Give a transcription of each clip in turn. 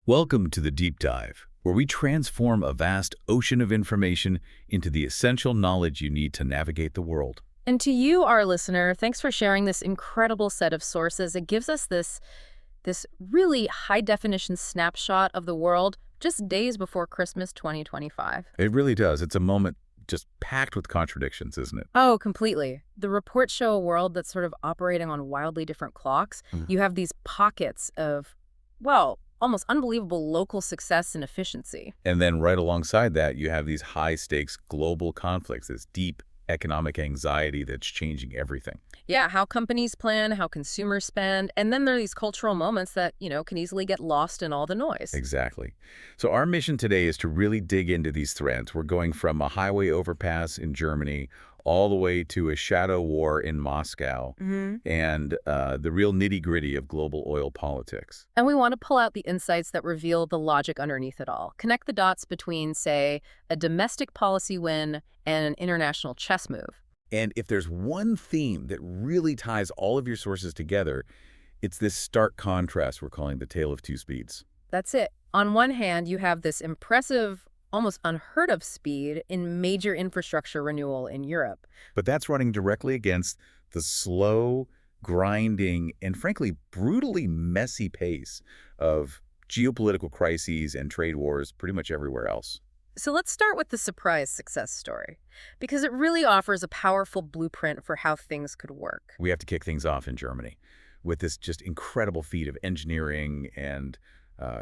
Welcome to the Deep Dive, where we transform a vast ocean of information into the essential knowledge you need to navigate the world. And to you, our listener, thanks for sharing this incredible set of sources. It gives us this really high-definition snapshot of the world just days before Christmas 2025. It really does. It's a moment just packed with contradictions, isn't it? Oh, completely. The reports show a world that's sort of operating on wildly different clocks. You have these pockets of, well, almost unbelievable local success and efficiency. And then right alongside that, you have these high-stakes global conflicts, this deep economic anxiety that's changing everything. Yeah, how companies plan, how consumers spend, and then there are these cultural moments that, can easily get lost in all the noise. Exactly. So our mission today is to really dig into these threads. We're going from a highway overpass in Germany all the way to a shadow war in Moscow and the real nitty-gritty of global oil politics. And we want to pull out the insights that reveal the logic underneath it all. Connect the dots between, say, a domestic policy win and an international chess move. And if there's one theme that really ties all of your sources together, it's this stark contrast we're calling the tale of two speeds. That's it. On one hand, you have this impressive, almost unheard of speed in major infrastructure renewal in Europe. But that's running directly against the slow, grinding, and frankly, brutally messy pace of geopolitical crises and trade wars pretty much everywhere else. So let's start with the surprise success story, because it really offers a powerful blueprint for how things could work. We have to kick things off in Germany with this just incredible feat of engineering and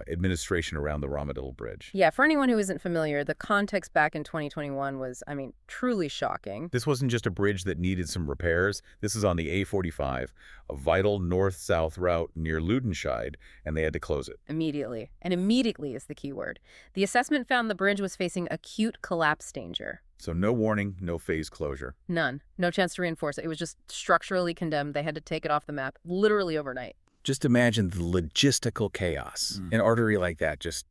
administration around the Ramadan Bridge. Yeah, for anyone who isn't familiar, the context back in 2021 was, truly shocking. This wasn't just a bridge that needed some repairs. This is on the A45, a vital north-south route near Ludenscheid, and they had to close it. Immediately. And immediately is the key word. The assessment found the bridge was facing acute collapse danger. So no warning, no phase closure. None. No chance to reinforce it. It was just structurally condemned. They had to take it off the map literally overnight. Just imagine the logistical chaos. An artery like that just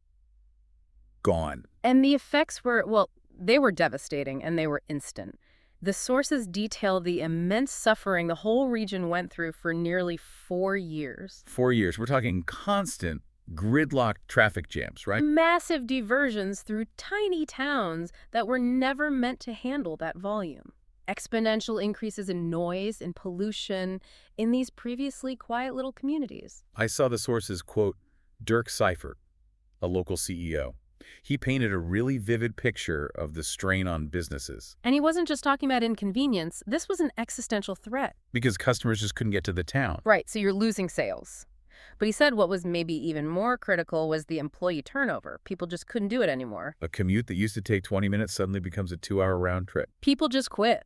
gone. And the effects were, well, they were devastating and they were instant. The sources detail the immense suffering the whole region went through for nearly 4 years. 4 years. We're talking constant gridlocked traffic jams, right? Massive diversions through tiny towns that were never meant to handle that volume. Exponential increases in noise and pollution in these previously quiet little communities. I saw the sources quote Dirk Seifert, a local CEO. He painted a really vivid picture of the strain on businesses. And he wasn't just talking about inconvenience. This was an existential threat. Because customers just couldn't get to the town. Right, so you're losing sales. But he said what was maybe even more critical was the employee turnover. People just couldn't do it anymore. A commute that used to take 20 minutes suddenly becomes a 2-hour round trip. People just quit.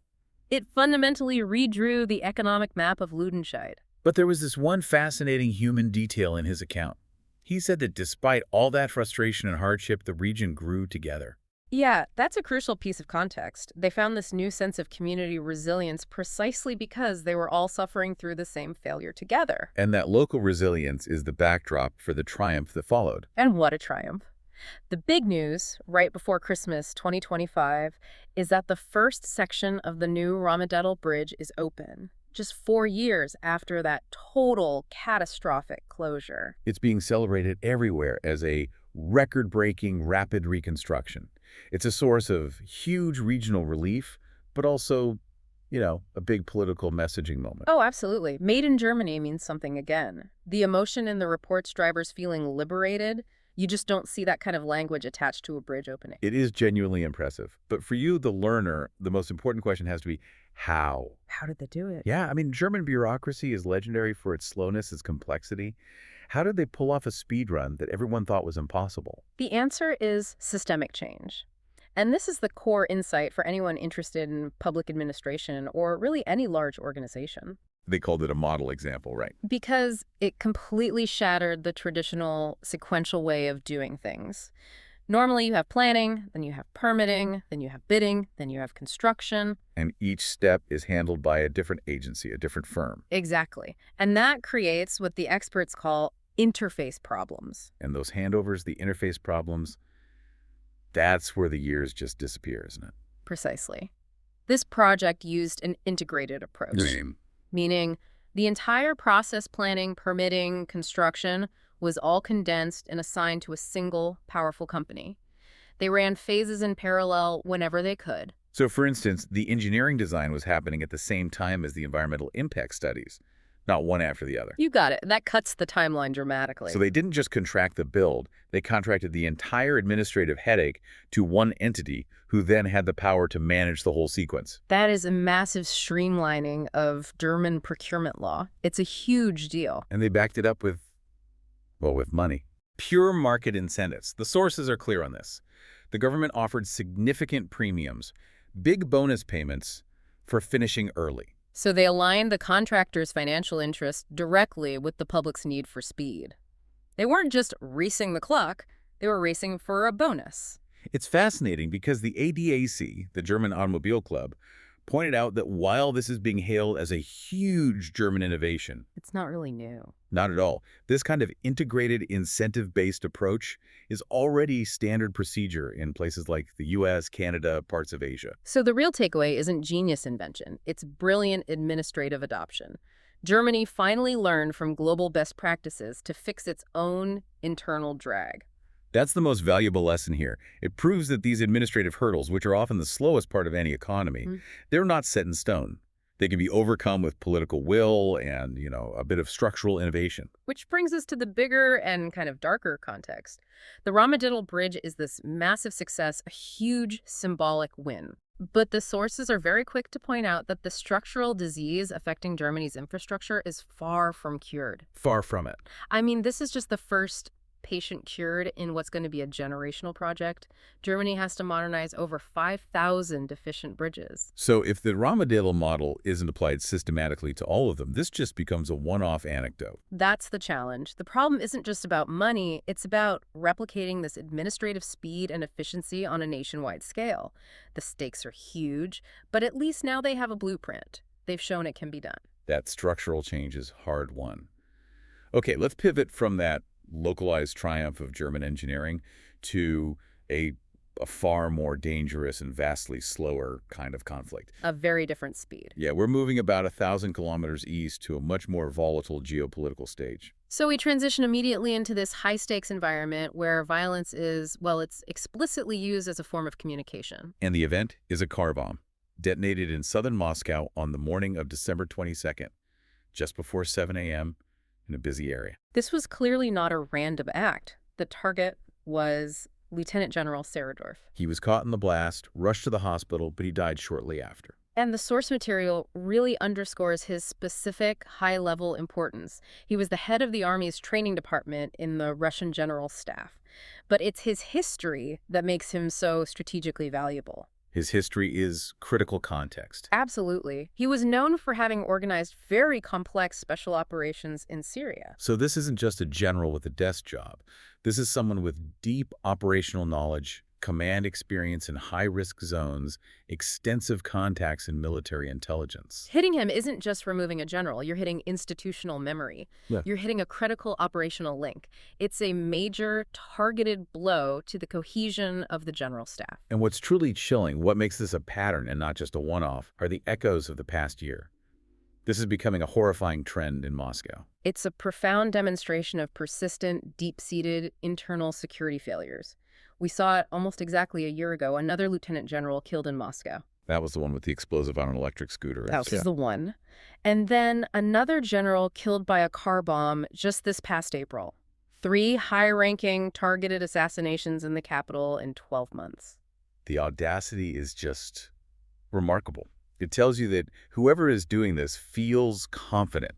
It fundamentally redrew the economic map of Ludenscheid. But there was this one fascinating human detail in his account. He said that despite all that frustration and hardship, the region grew together. Yeah, that's a crucial piece of context. They found this new sense of community resilience precisely because they were all suffering through the same failure together. And that local resilience is the backdrop for the triumph that followed. And what a triumph. The big news, right before Christmas 2025, is that the first section of the new Ramadan Bridge is open, just 4 years after that total catastrophic closure. It's being celebrated everywhere as a record-breaking rapid reconstruction. It's a source of huge regional relief, but also, a big political messaging moment. Oh, absolutely. Made in Germany means something again. The emotion in the report's drivers feeling liberated, you just don't see that kind of language attached to a bridge opening. It is genuinely impressive. But for you, the learner, the most important question has to be, how? How did they do it? Yeah, German bureaucracy is legendary for its slowness, its complexity. How did they pull off a speed run that everyone thought was impossible? The answer is systemic change. And this is the core insight for anyone interested in public administration or really any large organization. They called it a model example, right? Because it completely shattered the traditional sequential way of doing things. Normally you have planning, then you have permitting, then you have bidding, then you have construction. And each step is handled by a different agency, a different firm. Exactly. And that creates what the experts call interface problems. And those handovers, the interface problems, that's where the years just disappear, isn't it? Precisely. This project used an integrated approach. Meaning the entire process planning, permitting, construction was all condensed and assigned to a single, powerful company. They ran phases in parallel whenever they could. So, for instance, the engineering design was happening at the same time as the environmental impact studies, not one after the other. You got it. That cuts the timeline dramatically. So they didn't just contract the build, they contracted the entire administrative headache to one entity who then had the power to manage the whole sequence. That is a massive streamlining of German procurement law. It's a huge deal. And they backed it up with, well, with money. Pure market incentives. The sources are clear on this. The government offered significant premiums, big bonus payments for finishing early. So they aligned the contractor's financial interest directly with the public's need for speed. They weren't just racing the clock, they were racing for a bonus. It's fascinating because the ADAC, the German Automobile Club, pointed out that while this is being hailed as a huge German innovation, It's not really new. not at all. This kind of integrated incentive-based approach is already standard procedure in places like the US, Canada, parts of Asia. So the real takeaway isn't genius invention, it's brilliant administrative adoption. Germany finally learned from global best practices to fix its own internal drag. That's the most valuable lesson here. It proves that these administrative hurdles, which are often the slowest part of any economy, they're not set in stone. They can be overcome with political will and, a bit of structural innovation. Which brings us to the bigger and kind of darker context. The Ramadetal Bridge is this massive success, a huge symbolic win. But the sources are very quick to point out that the structural disease affecting Germany's infrastructure is far from cured. Far from it. I mean, this is just the first patient cured in what's going to be a generational project. Germany has to modernize over 5,000 deficient bridges. So if the Ramadetal model isn't applied systematically to all of them, this just becomes a one-off anecdote. That's the challenge. The problem isn't just about money, it's about replicating this administrative speed and efficiency on a nationwide scale. The stakes are huge, but at least now they have a blueprint. They've shown it can be done. That structural change is hard won. Okay, let's pivot from that localized triumph of German engineering to a far more dangerous and vastly slower kind of conflict. A very different speed. Yeah, we're moving about 1,000 kilometers east to a much more volatile geopolitical stage. So we transition immediately into this high-stakes environment where violence is, well, it's explicitly used as a form of communication. And the event is a car bomb, detonated in southern Moscow on the morning of December 22nd, just before 7 a.m. in a busy area. This was clearly not a random act. The target was Lieutenant General Serodorf. He was caught in the blast, rushed to the hospital, but he died shortly after. And the source material really underscores his specific high-level importance. He was the head of the Army's training department in the Russian General Staff. But it's his history that makes him so strategically valuable. His history is critical context. Absolutely. He was known for having organized very complex special operations in Syria. So this isn't just a general with a desk job. This is someone with deep operational knowledge, command experience in high-risk zones, extensive contacts in military intelligence. Hitting him isn't just removing a general. You're hitting institutional memory. Yeah. You're hitting a critical operational link. It's a major targeted blow to the cohesion of the general staff. And what's truly chilling, what makes this a pattern and not just a one-off, are the echoes of the past year. This is becoming a horrifying trend in Moscow. It's a profound demonstration of persistent, deep-seated internal security failures. We saw it almost exactly a year ago, another lieutenant general killed in Moscow. That was the one with the explosive on an electric scooter. That was the one. And then another general killed by a car bomb just this past April. 3 high-ranking targeted assassinations in the capital in 12 months. The audacity is just remarkable. It tells you that whoever is doing this feels confident,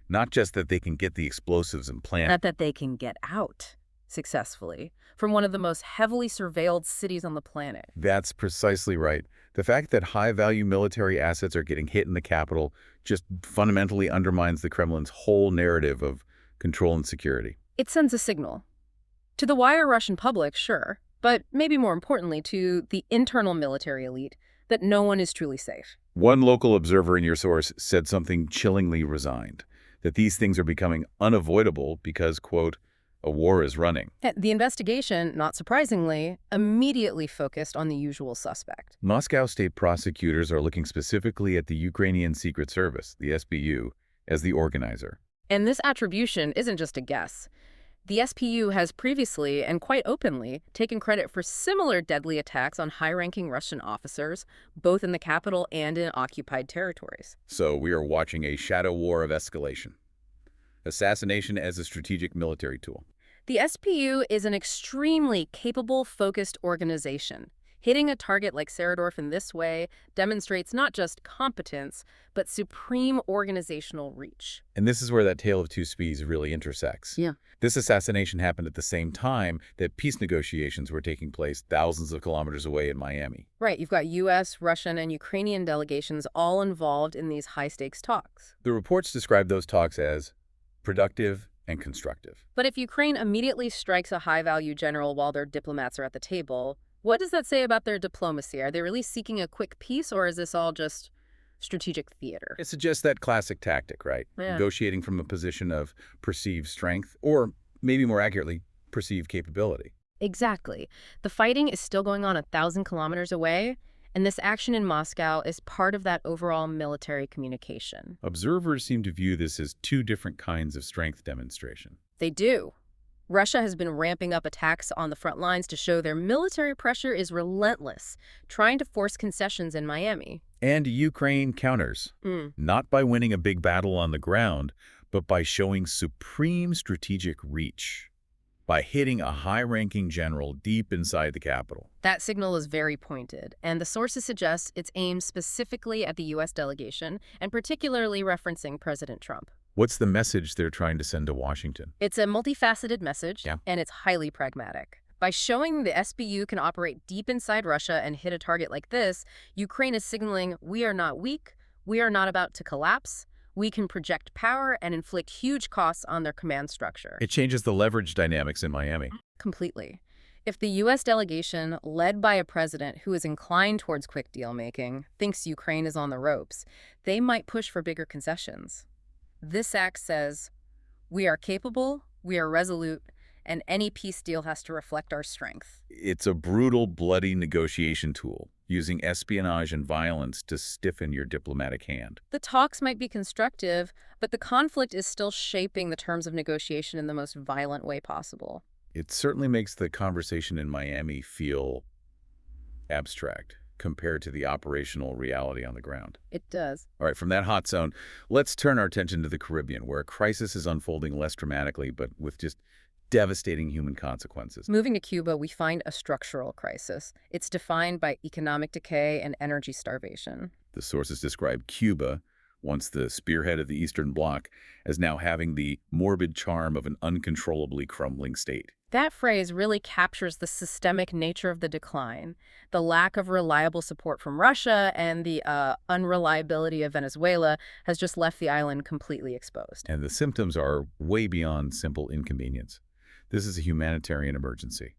not just that they can get the explosives and plant. Not that they can get out successfully from one of the most heavily surveilled cities on the planet. That's precisely right. The fact that high-value military assets are getting hit in the capital just fundamentally undermines the Kremlin's whole narrative of control and security. It sends a signal. To the wider Russian public, sure, but maybe more importantly to the internal military elite, that no one is truly safe. One local observer in your source said something chillingly resigned, that these things are becoming unavoidable because, quote, a war is running. The investigation, not surprisingly, immediately focused on the usual suspect. Moscow state prosecutors are looking specifically at the Ukrainian Secret Service, the SBU, as the organizer. And this attribution isn't just a guess. The SPU has previously, and quite openly, taken credit for similar deadly attacks on high-ranking Russian officers, both in the capital and in occupied territories. So we are watching a shadow war of escalation. Assassination as a strategic military tool. The SPU is an extremely capable, focused organization. Hitting a target like Seradorf in this way demonstrates not just competence, but supreme organizational reach. And this is where that tale of two speeds really intersects. Yeah. This assassination happened at the same time that peace negotiations were taking place thousands of kilometers away in Miami. Right, you've got U.S., Russian, and Ukrainian delegations all involved in these high-stakes talks. The reports describe those talks as productive and constructive. But if Ukraine immediately strikes a high-value general while their diplomats are at the table, what does that say about their diplomacy? Are they really seeking a quick peace, or is this all just strategic theater? It suggests that classic tactic, right? Yeah. Negotiating from a position of perceived strength, or maybe more accurately, perceived capability. Exactly. The fighting is still going on 1,000 kilometers away, and this action in Moscow is part of that overall military communication. Observers seem to view this as two different kinds of strength demonstration. They do. Russia has been ramping up attacks on the front lines to show their military pressure is relentless, trying to force concessions in Miami. And Ukraine counters, not by winning a big battle on the ground, but by showing supreme strategic reach, by hitting a high-ranking general deep inside the capital. That signal is very pointed, and the sources suggest it's aimed specifically at the U.S. delegation, and particularly referencing President Trump. What's the message they're trying to send to Washington? It's a multifaceted message, Yeah. and it's highly pragmatic. By showing the SBU can operate deep inside Russia and hit a target like this, Ukraine is signaling, we are not weak, we are not about to collapse, we can project power and inflict huge costs on their command structure. It changes the leverage dynamics in Miami. Completely. If the U.S. delegation, led by a president who is inclined towards quick deal-making, thinks Ukraine is on the ropes, they might push for bigger concessions. This act says, we are capable, we are resolute, and any peace deal has to reflect our strength. It's a brutal, bloody negotiation tool, using espionage and violence to stiffen your diplomatic hand. The talks might be constructive, but the conflict is still shaping the terms of negotiation in the most violent way possible. It certainly makes the conversation in Miami feel abstract compared to the operational reality on the ground. It does. All right, from that hot zone, let's turn our attention to the Caribbean, where a crisis is unfolding less dramatically, but with just devastating human consequences. Moving to Cuba, we find a structural crisis. It's defined by economic decay and energy starvation. The sources describe Cuba, once the spearhead of the Eastern Bloc, as now having the morbid charm of an uncontrollably crumbling state. That phrase really captures the systemic nature of the decline. The lack of reliable support from Russia and the unreliability of Venezuela has just left the island completely exposed. And the symptoms are way beyond simple inconvenience. This is a humanitarian emergency.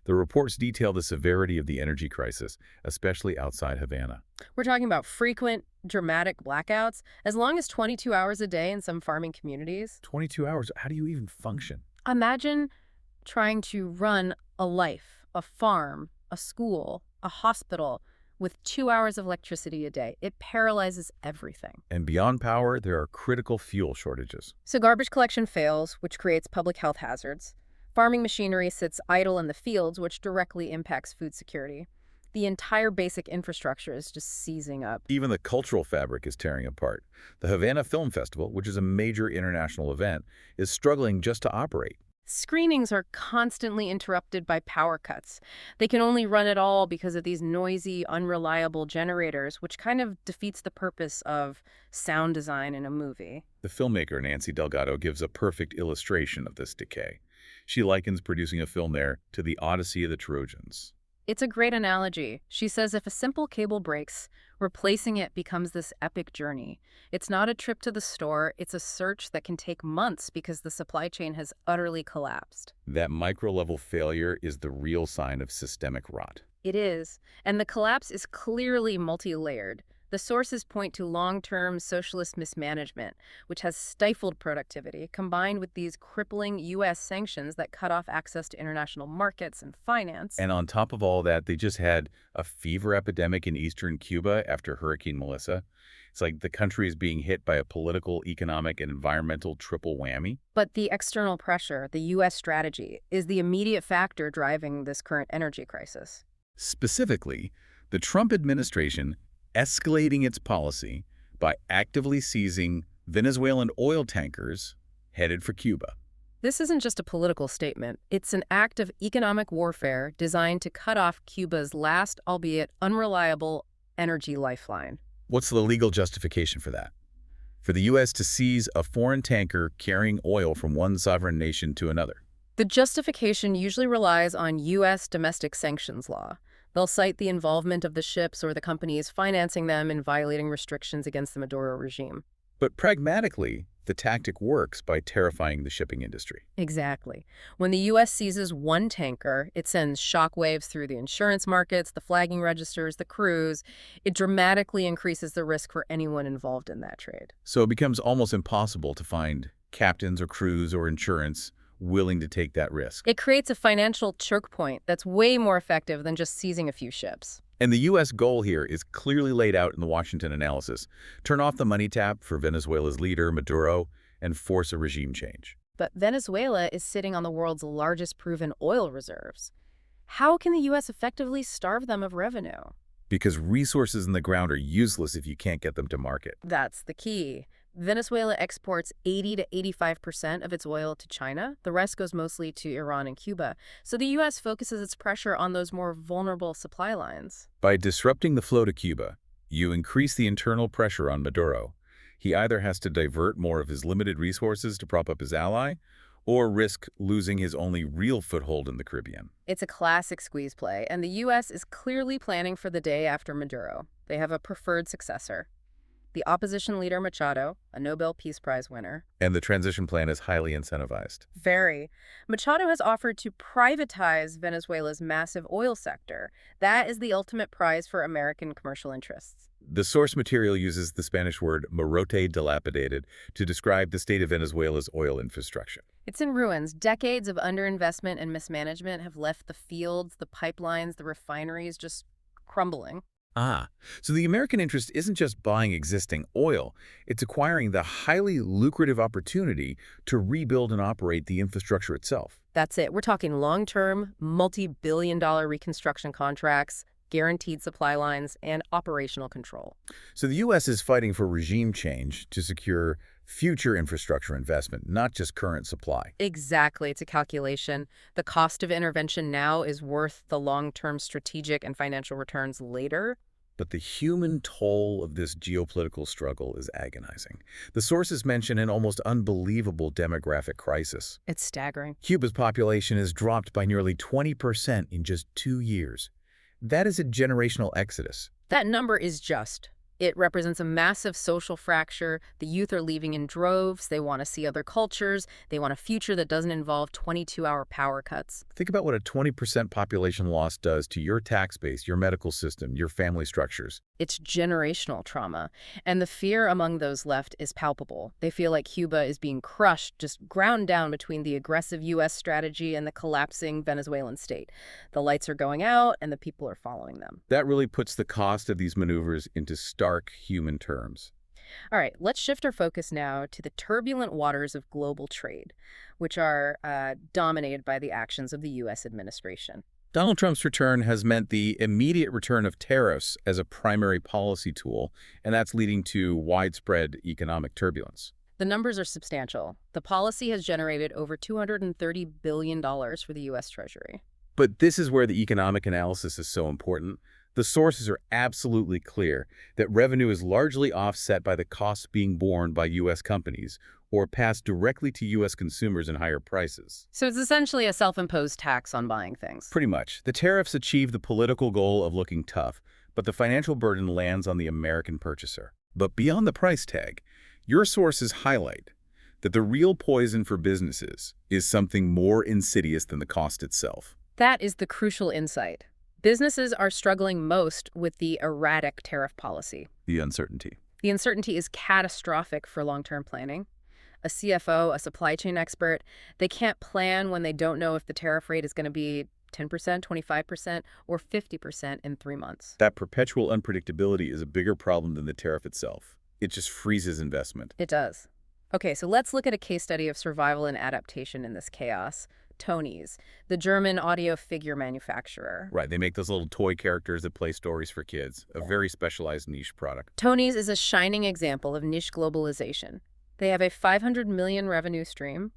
The reports detail the severity of the energy crisis, especially outside Havana. We're talking about frequent, dramatic blackouts, as long as 22 hours a day in some farming communities. 22 hours, how do you even function? Imagine trying to run a life, a farm, a school, a hospital, with 2 hours of electricity a day. It paralyzes everything. And beyond power, there are critical fuel shortages. So garbage collection fails, which creates public health hazards. Farming machinery sits idle in the fields, which directly impacts food security. The entire basic infrastructure is just seizing up. Even the cultural fabric is tearing apart. The Havana Film Festival, which is a major international event, is struggling just to operate. Screenings are constantly interrupted by power cuts. They can only run at all because of these noisy, unreliable generators, which kind of defeats the purpose of sound design in a movie. The filmmaker Nancy Delgado gives a perfect illustration of this decay. She likens producing a film there to the Odyssey of the Trojans. It's a great analogy. She says if a simple cable breaks, replacing it becomes this epic journey. It's not a trip to the store, it's a search that can take months because the supply chain has utterly collapsed. That micro-level failure is the real sign of systemic rot. It is, and the collapse is clearly multi-layered. The sources point to long-term socialist mismanagement, which has stifled productivity, combined with these crippling U.S. sanctions that cut off access to international markets and finance. And on top of all that, they just had a fever epidemic in eastern Cuba after Hurricane Melissa. It's like the country is being hit by a political, economic, and environmental triple whammy. But the external pressure, the U.S. strategy, is the immediate factor driving this current energy crisis. Specifically, the Trump administration escalating its policy by actively seizing Venezuelan oil tankers headed for Cuba. This isn't just a political statement. It's an act of economic warfare designed to cut off Cuba's last, albeit unreliable, energy lifeline. What's the legal justification for that? For the U.S. to seize a foreign tanker carrying oil from one sovereign nation to another? The justification usually relies on U.S. domestic sanctions law. They'll cite the involvement of the ships or the companies financing them in violating restrictions against the Maduro regime. But pragmatically, the tactic works by terrifying the shipping industry. Exactly. When the U.S. seizes one tanker, it sends shockwaves through the insurance markets, the flagging registers, the crews. It dramatically increases the risk for anyone involved in that trade. So it becomes almost impossible to find captains or crews or insurance willing to take that risk. It creates a financial choke point that's way more effective than just seizing a few ships. And the U.S. goal here is clearly laid out in the Washington analysis. Turn off the money tap for Venezuela's leader, Maduro, and force a regime change. But Venezuela is sitting on the world's largest proven oil reserves. How can the U.S. effectively starve them of revenue? Because resources in the ground are useless if you can't get them to market. That's the key. Venezuela exports 80 to 85% of its oil to China. The rest goes mostly to Iran and Cuba. So the U.S. focuses its pressure on those more vulnerable supply lines. By disrupting the flow to Cuba, you increase the internal pressure on Maduro. He either has to divert more of his limited resources to prop up his ally, or risk losing his only real foothold in the Caribbean. It's a classic squeeze play, and the U.S. is clearly planning for the day after Maduro. They have a preferred successor. The opposition leader Machado, a Nobel Peace Prize winner. And the transition plan is highly incentivized. Very. Machado has offered to privatize Venezuela's massive oil sector. That is the ultimate prize for American commercial interests. The source material uses the Spanish word morote dilapidated to describe the state of Venezuela's oil infrastructure. It's in ruins. Decades of underinvestment and mismanagement have left the fields, the pipelines, the refineries just crumbling. So the American interest isn't just buying existing oil, it's acquiring the highly lucrative opportunity to rebuild and operate the infrastructure itself. That's it. We're talking long-term, multi-billion-dollar reconstruction contracts, guaranteed supply lines, and operational control. So the U.S. is fighting for regime change to secure future infrastructure investment, not just current supply. Exactly. It's a calculation. The cost of intervention now is worth the long-term strategic and financial returns later. But the human toll of this geopolitical struggle is agonizing. The sources mention an almost unbelievable demographic crisis. It's staggering. Cuba's population has dropped by nearly 20% in just 2 years. That is a generational exodus. That number is just. It represents a massive social fracture. The youth are leaving in droves. They want to see other cultures. They want a future that doesn't involve 22-hour power cuts. Think about what a 20% population loss does to your tax base, your medical system, your family structures. It's generational trauma. And the fear among those left is palpable. They feel like Cuba is being crushed, just ground down between the aggressive U.S. strategy and the collapsing Venezuelan state. The lights are going out, and the people are following them. That really puts the cost of these maneuvers into stark human terms. All right, let's shift our focus now to the turbulent waters of global trade, which are dominated by the actions of the U.S. administration. Donald Trump's return has meant the immediate return of tariffs as a primary policy tool, and that's leading to widespread economic turbulence. The numbers are substantial. The policy has generated over $230 billion for the U.S. Treasury. But this is where the economic analysis is so important. The sources are absolutely clear that revenue is largely offset by the costs being borne by U.S. companies or passed directly to U.S. consumers in higher prices. So it's essentially a self-imposed tax on buying things. Pretty much. The tariffs achieve the political goal of looking tough, but the financial burden lands on the American purchaser. But beyond the price tag, your sources highlight that the real poison for businesses is something more insidious than the cost itself. That is the crucial insight. Businesses are struggling most with the erratic tariff policy. The uncertainty. The uncertainty is catastrophic for long-term planning. A CFO, a supply chain expert, they can't plan when they don't know if the tariff rate is going to be 10%, 25%, or 50% in 3 months. That perpetual unpredictability is a bigger problem than the tariff itself. It just freezes investment. It does. Okay, so let's look at a case study of survival and adaptation in this chaos. Tony's, the German audio figure manufacturer. Right, they make those little toy characters that play stories for kids, a very specialized niche product. Tony's is a shining example of niche globalization. They have a 500 million revenue stream,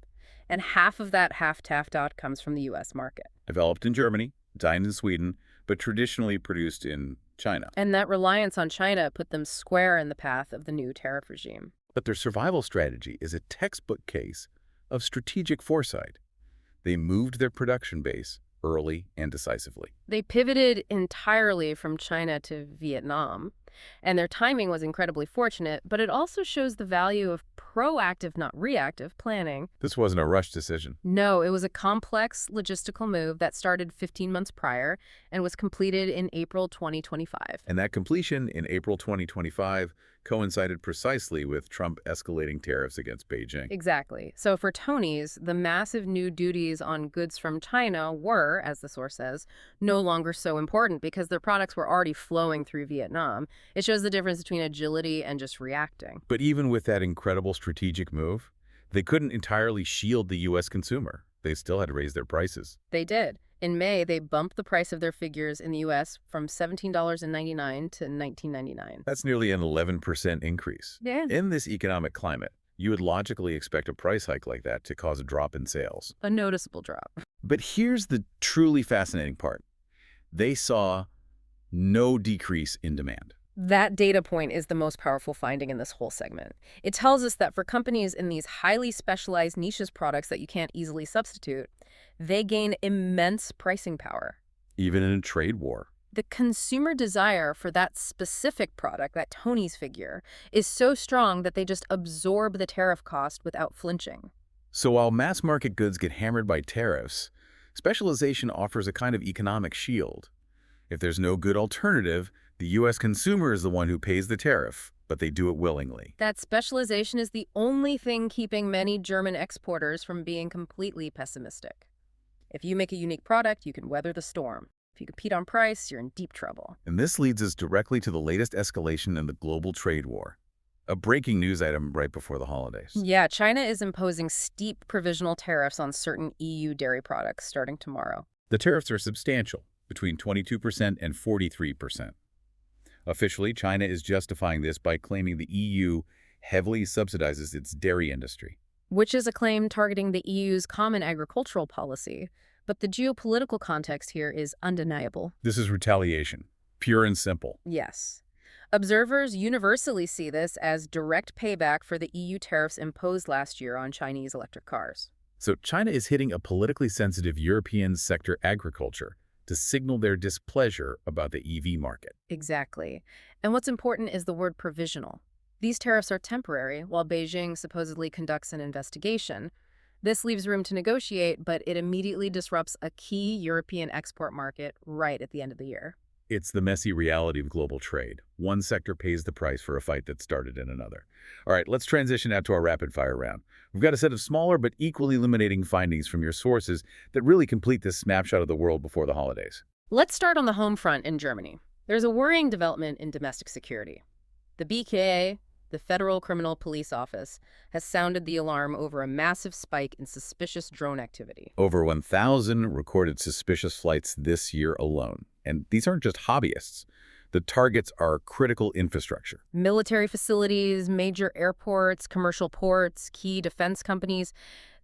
and half of that half-tapped out comes from the U.S. market. Developed in Germany, designed in Sweden, but traditionally produced in China. And that reliance on China put them square in the path of the new tariff regime. But their survival strategy is a textbook case of strategic foresight. They moved their production base early and decisively. They pivoted entirely from China to Vietnam, and their timing was incredibly fortunate, but it also shows the value of proactive, not reactive, planning. This wasn't a rushed decision. No, it was a complex logistical move that started 15 months prior and was completed in April 2025. And that completion in April 2025 coincided precisely with Trump escalating tariffs against Beijing. Exactly. So for Tony's, the massive new duties on goods from China were, as the source says, no longer so important because their products were already flowing through Vietnam. It shows the difference between agility and just reacting. But even with that incredible strategic move, they couldn't entirely shield the U.S. consumer. They still had to raise their prices. They did. In May, they bumped the price of their figures in the U.S. from $17.99 to $19.99. That's nearly an 11% increase. Yeah. In this economic climate, you would logically expect a price hike like that to cause a drop in sales. A noticeable drop. But here's the truly fascinating part. They saw no decrease in demand. That data point is the most powerful finding in this whole segment. It tells us that for companies in these highly specialized niches products that you can't easily substitute, they gain immense pricing power. Even in a trade war. The consumer desire for that specific product, that Tony's figure, is so strong that they just absorb the tariff cost without flinching. So while mass market goods get hammered by tariffs, specialization offers a kind of economic shield. If there's no good alternative, the U.S. consumer is the one who pays the tariff, but they do it willingly. That specialization is the only thing keeping many German exporters from being completely pessimistic. If you make a unique product, you can weather the storm. If you compete on price, you're in deep trouble. And this leads us directly to the latest escalation in the global trade war. A breaking news item right before the holidays. Yeah, China is imposing steep provisional tariffs on certain EU dairy products starting tomorrow. The tariffs are substantial, between 22% and 43%. Officially, China is justifying this by claiming the EU heavily subsidizes its dairy industry. Which is a claim targeting the EU's common agricultural policy. But the geopolitical context here is undeniable. This is retaliation, pure and simple. Yes. Observers universally see this as direct payback for the EU tariffs imposed last year on Chinese electric cars. So China is hitting a politically sensitive European sector agriculture to signal their displeasure about the EV market. Exactly. And what's important is the word provisional. These tariffs are temporary, while Beijing supposedly conducts an investigation. This leaves room to negotiate, but it immediately disrupts a key European export market right at the end of the year. It's the messy reality of global trade. One sector pays the price for a fight that started in another. All right, let's transition now to our rapid-fire round. We've got a set of smaller but equally illuminating findings from your sources that really complete this snapshot of the world before the holidays. Let's start on the home front in Germany. There's a worrying development in domestic security. The BKA, the Federal Criminal Police Office, has sounded the alarm over a massive spike in suspicious drone activity. Over 1,000 recorded suspicious flights this year alone. And these aren't just hobbyists. The targets are critical infrastructure. Military facilities, major airports, commercial ports, key defense companies.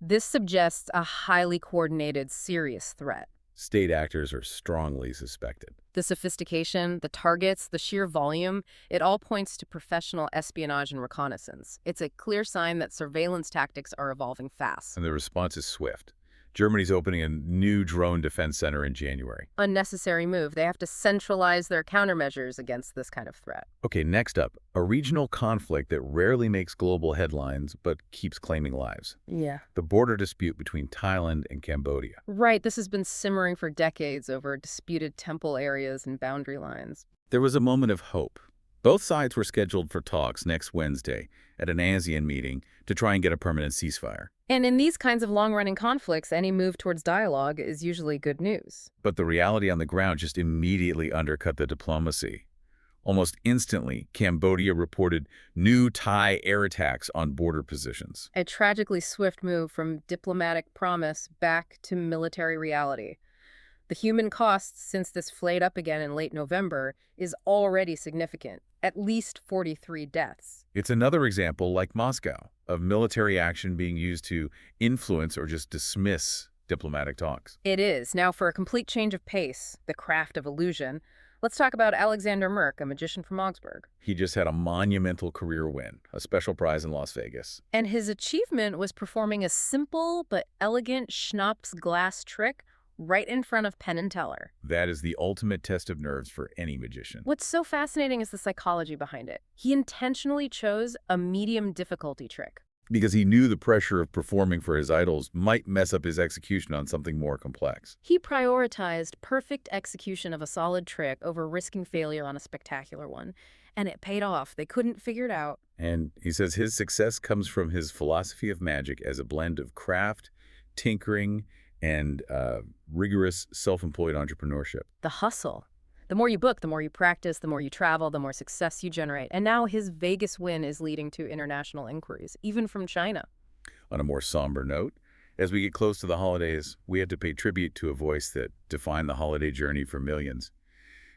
This suggests a highly coordinated, serious threat. State actors are strongly suspected. The sophistication, the targets, the sheer volume, it all points to professional espionage and reconnaissance. It's a clear sign that surveillance tactics are evolving fast. And the response is swift. Germany's opening a new drone defense center in January. Unnecessary move. They have to centralize their countermeasures against this kind of threat. Okay, next up, a regional conflict that rarely makes global headlines but keeps claiming lives. Yeah. The border dispute between Thailand and Cambodia. Right, this has been simmering for decades over disputed temple areas and boundary lines. There was a moment of hope. Both sides were scheduled for talks next Wednesday at an ASEAN meeting to try and get a permanent ceasefire. And in these kinds of long-running conflicts, any move towards dialogue is usually good news. But the reality on the ground just immediately undercut the diplomacy. Almost instantly, Cambodia reported new Thai air attacks on border positions. A tragically swift move from diplomatic promise back to military reality. The human cost since this flayed up again in late November is already significant, at least 43 deaths. It's another example, like Moscow, of military action being used to influence or just dismiss diplomatic talks. It is. Now, for a complete change of pace, the craft of illusion, let's talk about Alexander Merck, a magician from Augsburg. He just had a monumental career win, a special prize in Las Vegas. And his achievement was performing a simple but elegant schnapps glass trick right in front of Penn and Teller. That is the ultimate test of nerves for any magician. What's so fascinating is the psychology behind it. He intentionally chose a medium difficulty trick. Because he knew the pressure of performing for his idols might mess up his execution on something more complex. He prioritized perfect execution of a solid trick over risking failure on a spectacular one. And it paid off. They couldn't figure it out. And he says his success comes from his philosophy of magic as a blend of craft, tinkering, and rigorous self-employed entrepreneurship. The hustle. The more you book, the more you practice, the more you travel, the more success you generate. And now his Vegas win is leading to international inquiries, even from China. On a more somber note, as we get close to the holidays, we have to pay tribute to a voice that defined the holiday journey for millions.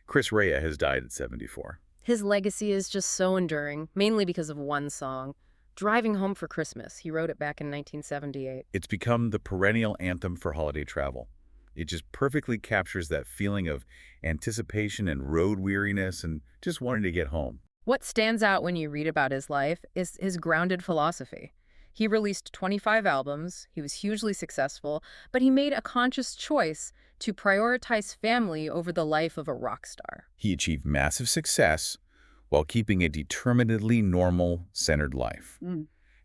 Chris Rea has died at 74. His legacy is just so enduring, mainly because of one song, Driving Home for Christmas. He wrote it back in 1978. It's become the perennial anthem for holiday travel. It just perfectly captures that feeling of anticipation and road weariness and just wanting to get home. What stands out when you read about his life is his grounded philosophy. He released 25 albums, he was hugely successful, but he made a conscious choice to prioritize family over the life of a rock star. He achieved massive success while keeping a determinedly normal, centered life.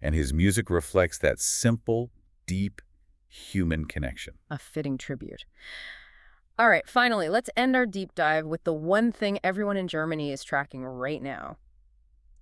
And his music reflects that simple, deep, human connection. A fitting tribute. All right, finally, let's end our deep dive with the one thing everyone in Germany is tracking right now: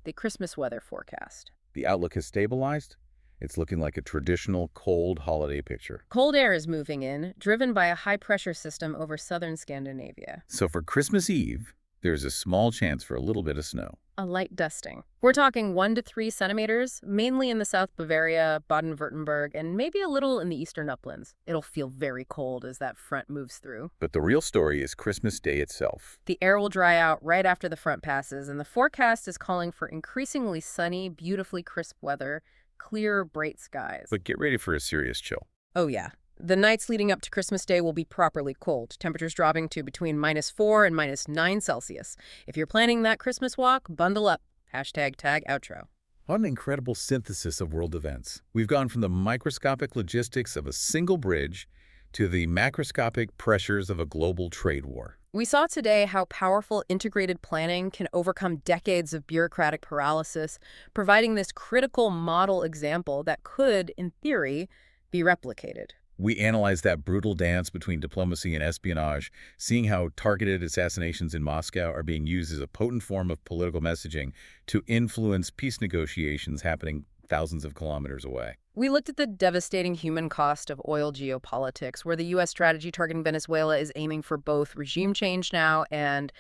the Christmas weather forecast. The outlook has stabilized. It's looking like a traditional cold holiday picture. Cold air is moving in, driven by a high-pressure system over southern Scandinavia. So for Christmas Eve, there's a small chance for a little bit of snow. A light dusting. We're talking 1 to 3 centimeters, mainly in the South Bavaria, Baden-Württemberg, and maybe a little in the eastern uplands. It'll feel very cold as that front moves through. But the real story is Christmas Day itself. The air will dry out right after the front passes, and the forecast is calling for increasingly sunny, beautifully crisp weather, clear, bright skies. But get ready for a serious chill. Oh yeah. The nights leading up to Christmas Day will be properly cold, temperatures dropping to between -4 and -9 Celsius. If you're planning that Christmas walk, bundle up. #tag outro. What an incredible synthesis of world events. We've gone from the microscopic logistics of a single bridge to the macroscopic pressures of a global trade war. We saw today how powerful integrated planning can overcome decades of bureaucratic paralysis, providing this critical model example that could, in theory, be replicated. We analyzed that brutal dance between diplomacy and espionage, seeing how targeted assassinations in Moscow are being used as a potent form of political messaging to influence peace negotiations happening thousands of kilometers away. We looked at the devastating human cost of oil geopolitics, where the U.S. strategy targeting Venezuela is aiming for both regime change now and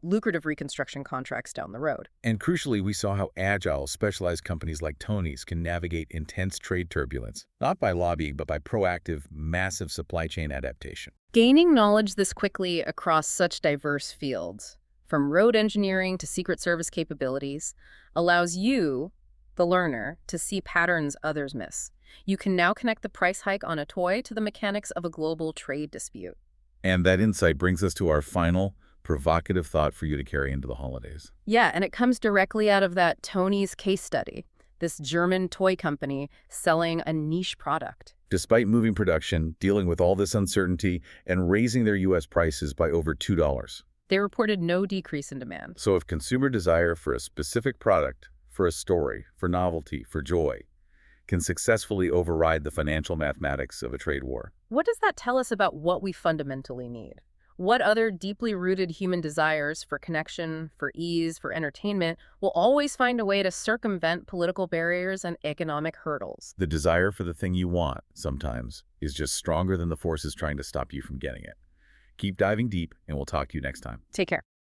lucrative reconstruction contracts down the road. And crucially, we saw how agile, specialized companies like Tony's can navigate intense trade turbulence, not by lobbying, but by proactive, massive supply chain adaptation. Gaining knowledge this quickly across such diverse fields, from road engineering to Secret Service capabilities, allows you, the learner, to see patterns others miss. You can now connect the price hike on a toy to the mechanics of a global trade dispute. And that insight brings us to our final, provocative thought for you to carry into the holidays. Yeah, and it comes directly out of that Tony's case study, this German toy company selling a niche product. despite moving production, dealing with all this uncertainty, and raising their U.S. prices by over $2. They reported no decrease in demand. So if consumer desire for a specific product, for a story, for novelty, for joy, can successfully override the financial mathematics of a trade war. What does that tell us about what we fundamentally need? What other deeply rooted human desires for connection, for ease, for entertainment will always find a way to circumvent political barriers and economic hurdles? The desire for the thing you want, sometimes, is just stronger than the forces trying to stop you from getting it. Keep diving deep, and we'll talk to you next time. Take care.